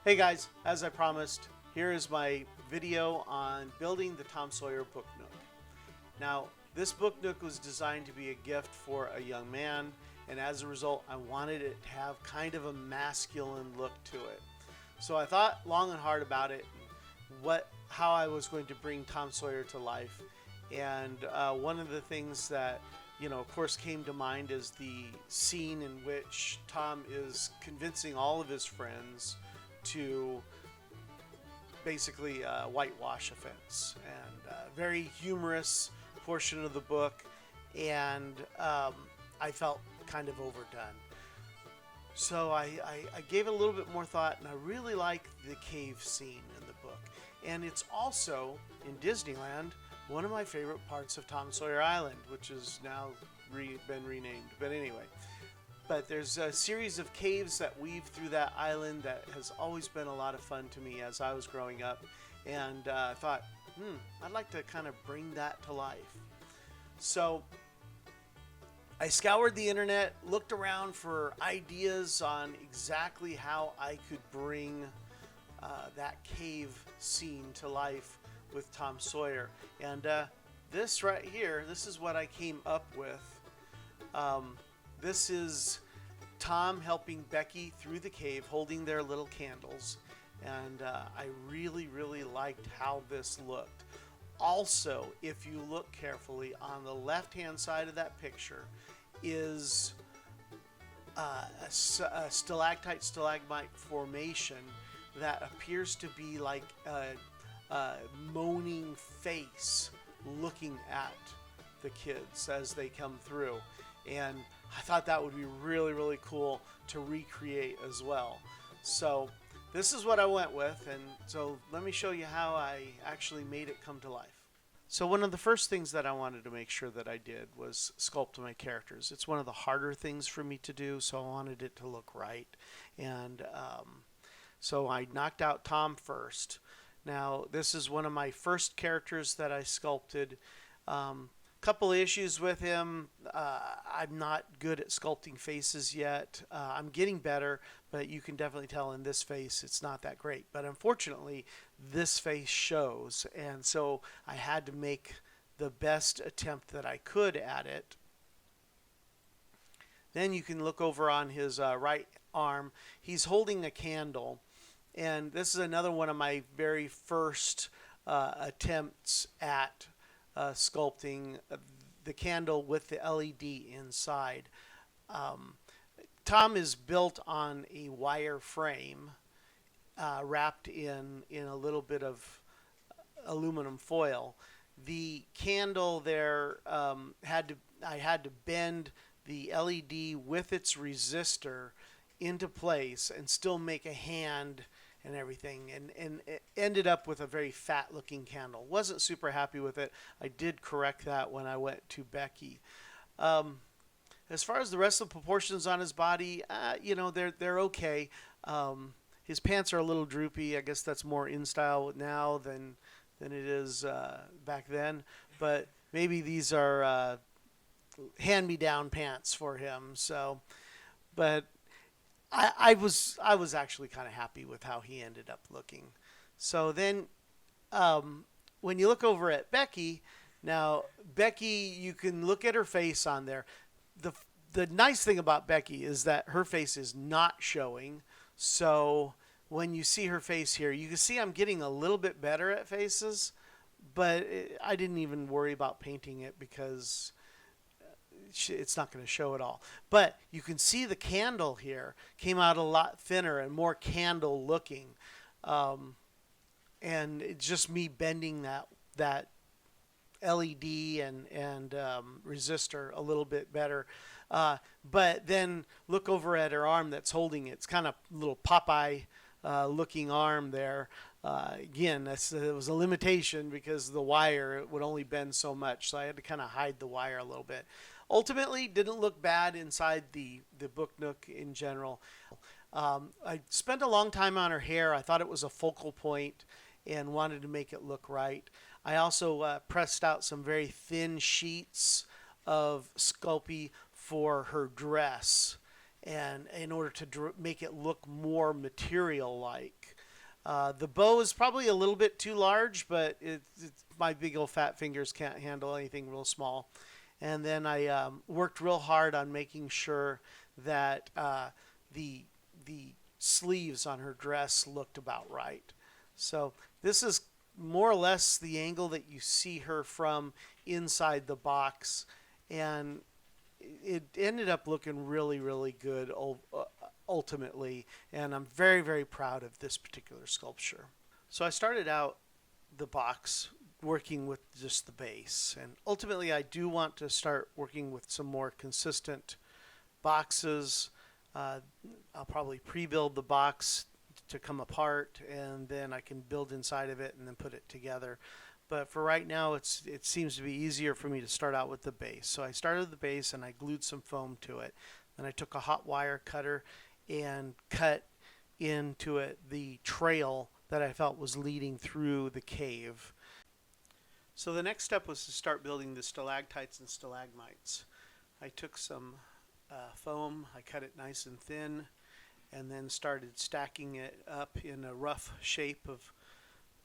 Hey guys, as I promised, here is my video on building the Tom Sawyer Book Nook. Now, this Book Nook was designed to be a gift for a young man, and as a result, I wanted it to have kind of a masculine look to it. So I thought long and hard about it, how I was going to bring Tom Sawyer to life. And one of the things that, of course, came to mind is the scene in which Tom is convincing all of his friends to basically whitewash a fence, and very humorous portion of the book, and I felt kind of overdone. So I gave it a little bit more thought, and I really like the cave scene in the book. And it's also, in Disneyland, one of my favorite parts of Tom Sawyer Island, which has now been renamed. But anyway, there's a series of caves that weave through that island that has always been a lot of fun to me as I was growing up. And I thought, I'd like to kind of bring that to life. So I scoured the internet, looked around for ideas on exactly how I could bring that cave scene to life with Tom Sawyer. And this right here, this is what I came up with. This is Tom helping Becky through the cave, holding their little candles. And I really, really liked how this looked. Also, if you look carefully, on the left-hand side of that picture is a stalactite stalagmite formation that appears to be like a moaning face looking at the kids as they come through. And I thought that would be really, really cool to recreate as well. So this is what I went with, and so let me show you how I actually made it come to life. So one of the first things that I wanted to make sure that I did was sculpt my characters. It's one of the harder things for me to do, so I wanted it to look right. And so I knocked out Tom first. Now, this is one of my first characters that I sculpted. Couple issues with him. I'm not good at sculpting faces yet. I'm getting better, but you can definitely tell in this face it's not that great. But unfortunately, this face shows, and so I had to make the best attempt that I could at it. Then you can look over on his right arm. He's holding a candle, and this is another one of my very first attempts at sculpting the candle with the LED inside. Tom is built on a wire frame wrapped in a little bit of aluminum foil. The candle there I had to bend the LED with its resistor into place and still make a hand and everything, and it ended up with a very fat looking candle. Wasn't super happy with it. I did correct that when I went to Becky. As far as the rest of the proportions on his body, they're okay. His pants are a little droopy. I guess that's more in style now than it is back then. But maybe these are hand-me-down pants for him. So, but I was actually kind of happy with how he ended up looking. So then when you look over at Becky, now Becky, you can look at her face on there. The nice thing about Becky is that her face is not showing. So when you see her face here, you can see I'm getting a little bit better at faces, but I didn't even worry about painting it because it's not going to show at all. But you can see the candle here came out a lot thinner and more candle looking. And it's just me bending that LED and resistor a little bit better. But then look over at her arm that's holding it. It's kind of a little Popeye looking arm there. Again, it was a limitation because the wire, it would only bend so much. So I had to kind of hide the wire a little bit. Ultimately, didn't look bad inside the Book Nook in general. I spent a long time on her hair. I thought it was a focal point and wanted to make it look right. I also pressed out some very thin sheets of Sculpey for her dress, and in order to make it look more material-like. The bow is probably a little bit too large, but my big old fat fingers can't handle anything real small. And then I worked real hard on making sure that the the sleeves on her dress looked about right. So this is more or less the angle that you see her from inside the box, and it ended up looking really, really good ultimately, and I'm very, very proud of this particular sculpture. So I started out the box working with just the base, and ultimately I do want to start working with some more consistent boxes. I'll probably pre-build the box to come apart, and then I can build inside of it and then put it together. But for right now, it seems to be easier for me to start out with the base. So I started with the base and I glued some foam to it. Then I took a hot wire cutter and cut into it the trail that I felt was leading through the cave. So the next step was to start building the stalactites and stalagmites. I took some foam, I cut it nice and thin, and then started stacking it up in a rough shape of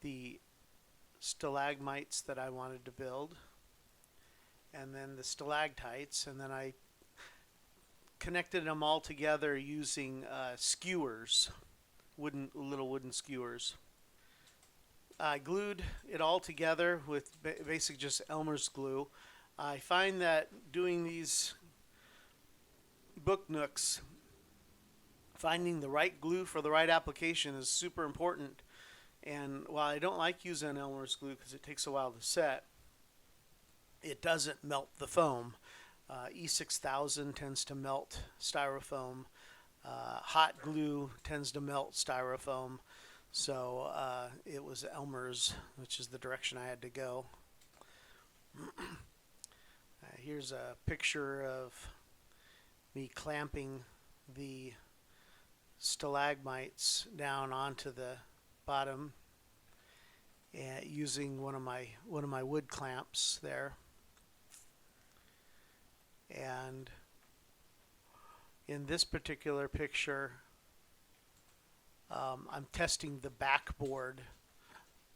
the stalagmites that I wanted to build, and then the stalactites, and then I connected them all together using skewers, little wooden skewers. I glued it all together with basic just Elmer's glue. I find that doing these book nooks, finding the right glue for the right application is super important. And while I don't like using Elmer's glue because it takes a while to set, it doesn't melt the foam. E6000 tends to melt styrofoam. Hot glue tends to melt styrofoam. So it was Elmer's, which is the direction I had to go. Here's a picture of me clamping the stalagmites down onto the bottom using one of my wood clamps there. And in this particular picture, I'm testing the backboard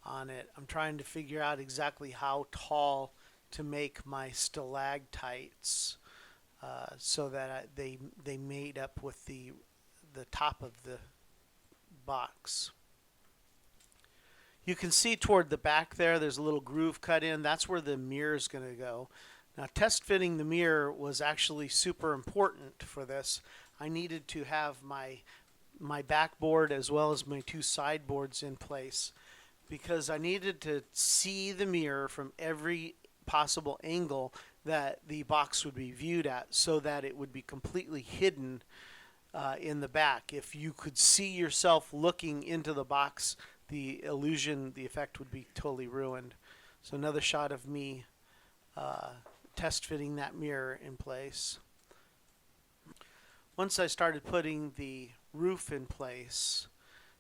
on it. I'm trying to figure out exactly how tall to make my stalactites so that they made up with the top of the box. You can see toward the back there's a little groove cut in. That's where the mirror is going to go. Now, test fitting the mirror was actually super important for this. I needed to have my backboard as well as my two sideboards in place because I needed to see the mirror from every possible angle that the box would be viewed at so that it would be completely hidden in the back. If you could see yourself looking into the box, the illusion, the effect would be totally ruined. So another shot of me test fitting that mirror in place. Once I started putting the roof in place,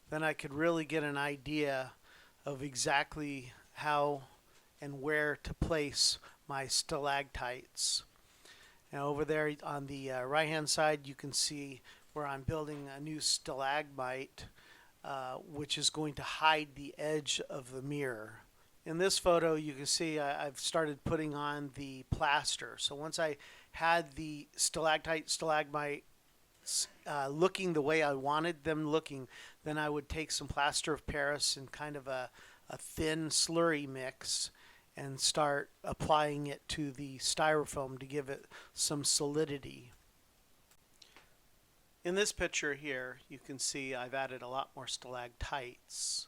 then I could really get an idea of exactly how and where to place my stalactites. Now over there on the right hand side you can see where I'm building a new stalagmite which is going to hide the edge of the mirror. In this photo you can see I've started putting on the plaster. So once I had the stalactite, stalagmite looking the way I wanted them looking, then I would take some plaster of Paris and kind of a thin slurry mix and start applying it to the styrofoam to give it some solidity. In this picture here you can see I've added a lot more stalactites,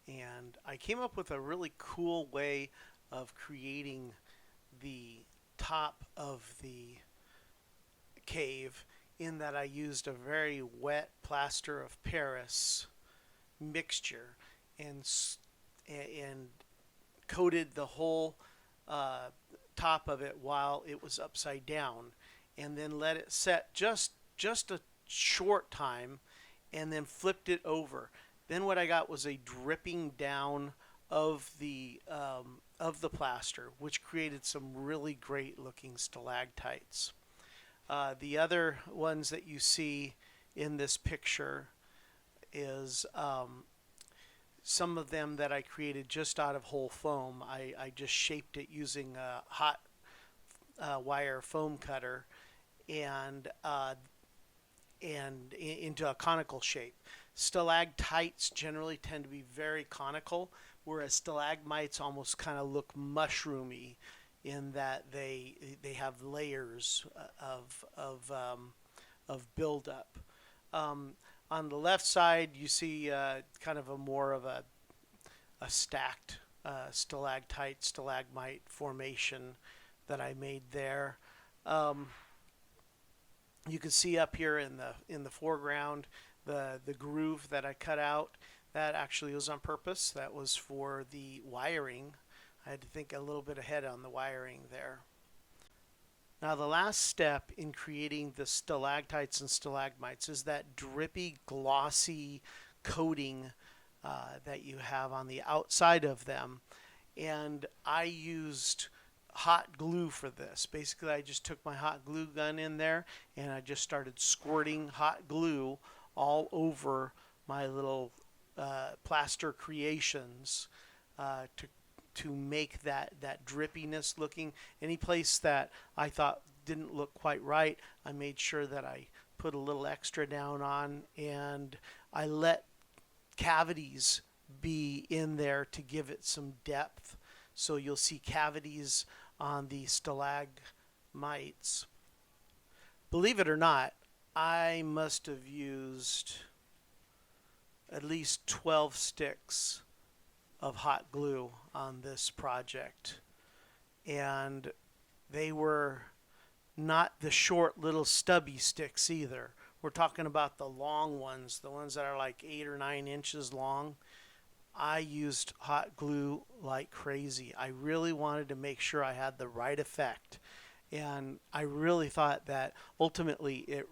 and I came up with a really cool way of creating the top of the cave in that I used a very wet plaster of Paris mixture and coated the whole top of it while it was upside down, and then let it set just a short time and then flipped it over. Then what I got was a dripping down of the plaster, which created some really great looking stalactites. The other ones that you see in this picture is some of them that I created just out of whole foam. I just shaped it using a hot wire foam cutter and into a conical shape. Stalactites generally tend to be very conical, whereas stalagmites almost kind of look mushroomy in that they have layers of buildup. On the left side, you see kind of a more of a stacked stalactite stalagmite formation that I made there. You can see up here in the foreground the groove that I cut out. That actually was on purpose. That was for the wiring. I had to think a little bit ahead on the wiring there. Now the last step in creating the stalactites and stalagmites is that drippy, glossy coating that you have on the outside of them. And I used hot glue for this. Basically, I just took my hot glue gun in there and I just started squirting hot glue all over my little plaster creations to make that drippiness looking. Any place that I thought didn't look quite right, I made sure that I put a little extra down on, and I let cavities be in there to give it some depth. So you'll see cavities on the stalagmites. Believe it or not, I must have used at least 12 sticks of hot glue on this project, and they were not the short little stubby sticks either. We're talking about the long ones, the ones that are like 8 or 9 inches long. I used hot glue like crazy. I really wanted to make sure I had the right effect, and I really thought that ultimately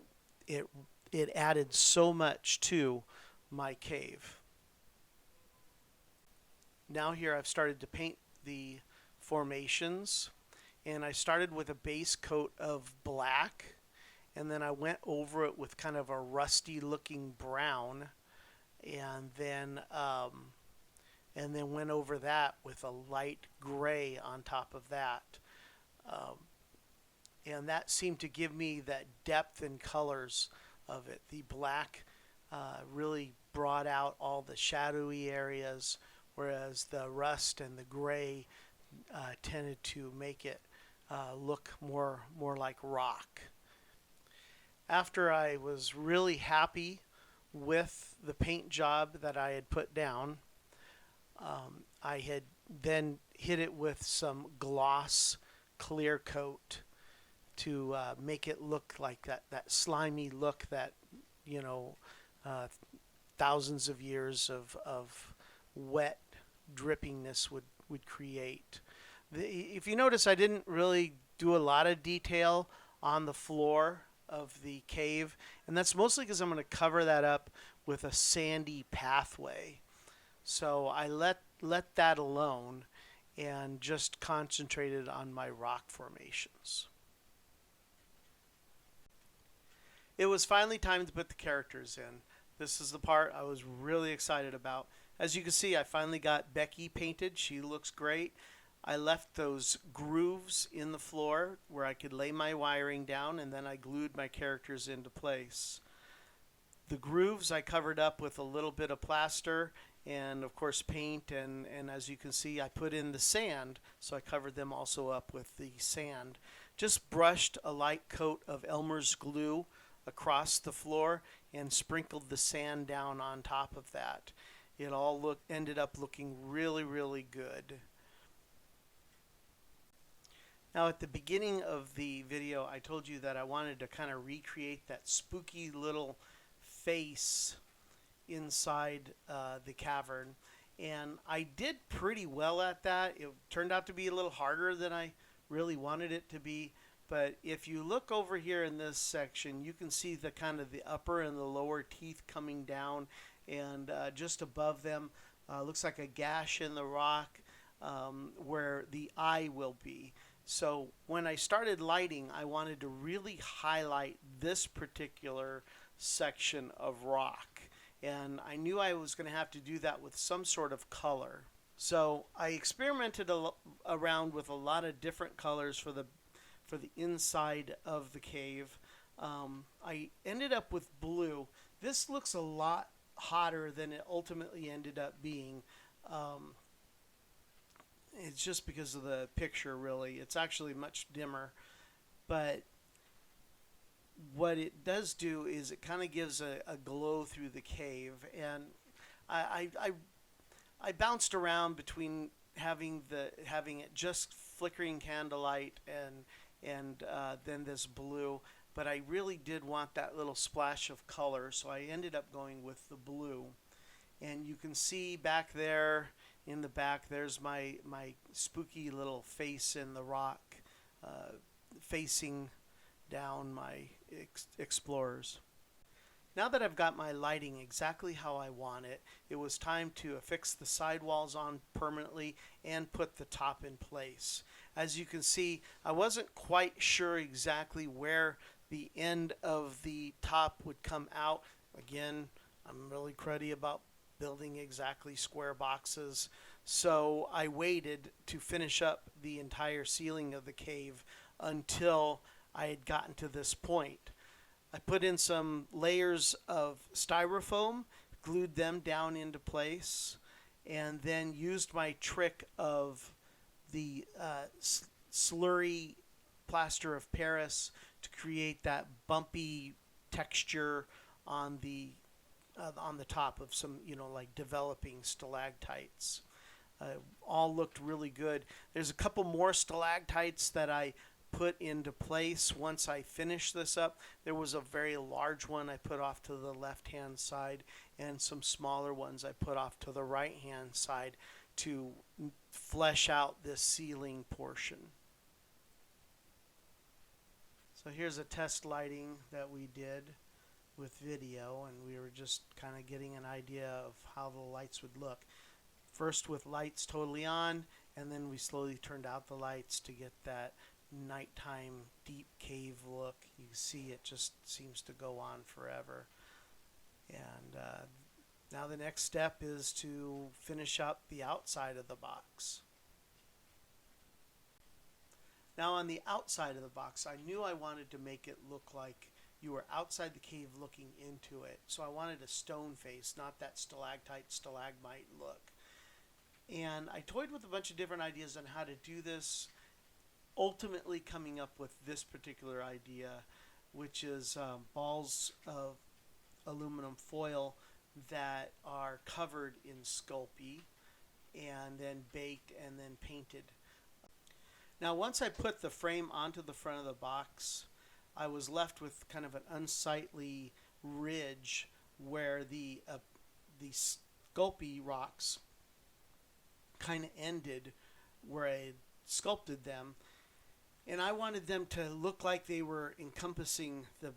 it added so much to my cave. Now here I've started to paint the formations, and I started with a base coat of black, and then I went over it with kind of a rusty looking brown, and then went over that with a light gray on top of that. And that seemed to give me that depth and colors of it. The black really brought out all the shadowy areas, whereas the rust and the gray tended to make it look more like rock. After I was really happy with the paint job that I had put down, I had then hit it with some gloss clear coat to make it look like that slimy look that, you know, thousands of years of wet drippiness would create. If you notice, I didn't really do a lot of detail on the floor of the cave, and that's mostly because I'm going to cover that up with a sandy pathway. So I let that alone and just concentrated on my rock formations. It was finally time to put the characters in. This is the part I was really excited about. As you can see, I finally got Becky painted. She looks great. I left those grooves in the floor where I could lay my wiring down, and then I glued my characters into place. The grooves I covered up with a little bit of plaster and of course paint, and as you can see, I put in the sand, so I covered them also up with the sand. Just brushed a light coat of Elmer's glue across the floor and sprinkled the sand down on top of that. It all ended up looking really, really good. Now at the beginning of the video, I told you that I wanted to kind of recreate that spooky little face inside the cavern, and I did pretty well at that. It turned out to be a little harder than I really wanted it to be, but if you look over here in this section, you can see the kind of the upper and the lower teeth coming down, and just above them looks like a gash in the rock where the eye will be. So when I started lighting, I wanted to really highlight this particular section of rock. and I knew I was going to have to do that with some sort of color. So I experimented around with a lot of different colors for the inside of the cave. I ended up with blue. This looks a lot hotter than it ultimately ended up being. Um, it's just because of the picture, really. It's actually much dimmer, but what it does do is it kind of gives a glow through the cave, and I, I, I I bounced around between having it just flickering candlelight and then this blue, but I really did want that little splash of color, so I ended up going with the blue. And you can see back there in the back, there's my spooky little face in the rock, uh, facing down my explorers. Now that I've got my lighting exactly how I want it, it was time to affix the sidewalls on permanently and put the top in place. As you can see, I wasn't quite sure exactly where the end of the top would come out. Again, I'm really cruddy about building exactly square boxes, so I waited to finish up the entire ceiling of the cave until I had gotten to this point. I put in some layers of styrofoam, glued them down into place, and then used my trick of the slurry plaster of Paris to create that bumpy texture on the top of some, like developing stalactites. All looked really good. There's a couple more stalactites that I put into place once I finished this up. There was a very large one I put off to the left hand side, and some smaller ones I put off to the right hand side to flesh out this ceiling portion. So here's a test lighting that we did with video, and we were just kind of getting an idea of how the lights would look. First with lights totally on, and then we slowly turned out the lights to get that nighttime deep cave look. You see it just seems to go on forever. And now the next step is to finish up the outside of the box. Now on the outside of the box, I knew I wanted to make it look like you were outside the cave looking into it. So I wanted a stone face, not that stalactite, stalagmite look. And I toyed with a bunch of different ideas on how to do this, ultimately coming up with this particular idea, which is balls of aluminum foil that are covered in Sculpey and then baked and then painted. Now once I put the frame onto the front of the box, I was left with kind of an unsightly ridge where the Sculpey rocks kind of ended where I sculpted them, and I wanted them to look like they were encompassing the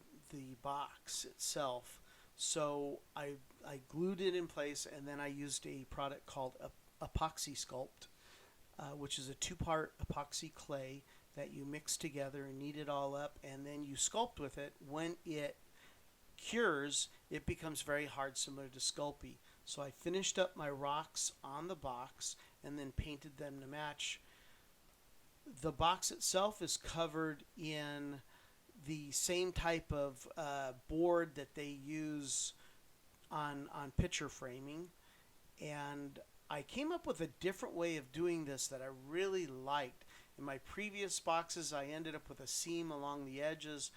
box itself. So I glued it in place, and then I used a product called Epoxy Sculpt, which is a two-part epoxy clay that you mix together and knead it all up, and then you sculpt with it. When it cures, it becomes very hard, similar to Sculpey. So I finished up my rocks on the box and then painted them to match. The box itself is covered in the same type of board that they use on picture framing, and I came up with a different way of doing this that I really liked. In my previous boxes, I ended up with a seam along the edges.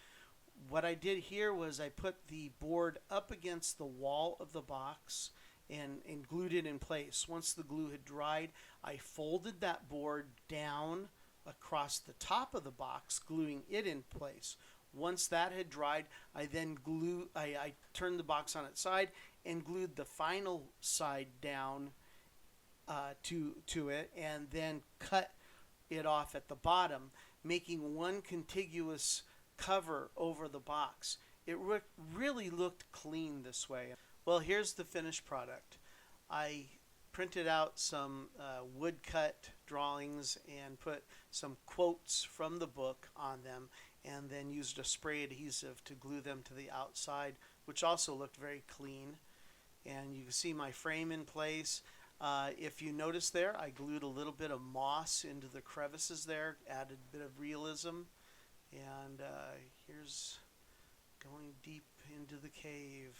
What I did here was I put the board up against the wall of the box and glued it in place. Once the glue had dried, I folded that board down across the top of the box, gluing it in place. Once that had dried, I then I turned the box on its side and glued the final side down to it, and then cut it off at the bottom, making one contiguous cover over the box. It really looked clean this way. Well, here's the finished product. I printed out some woodcut drawings and put some quotes from the book on them, and then used a spray adhesive to glue them to the outside, which also looked very clean. and you can see my frame in place. If you notice there, I glued a little bit of moss into the crevices there, added a bit of realism. And here's going deep into the cave.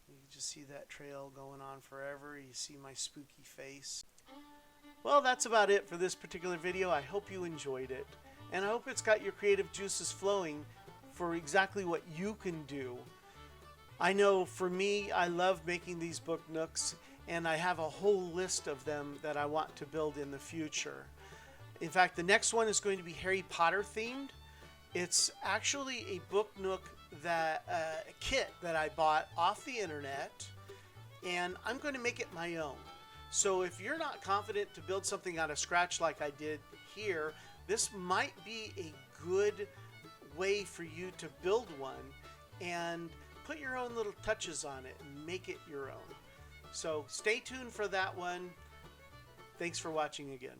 You can just see that trail going on forever. You see my spooky face. Well, that's about it for this particular video. I hope you enjoyed it. And I hope it's got your creative juices flowing for exactly what you can do. I know for me, I love making these book nooks, and I have a whole list of them that I want to build in the future. In fact, the next one is going to be Harry Potter themed. It's actually a book nook that a kit that I bought off the internet, and I'm going to make it my own. So if you're not confident to build something out of scratch like I did here, this might be a good way for you to build one and put your own little touches on it and make it your own. So stay tuned for that one. Thanks for watching again.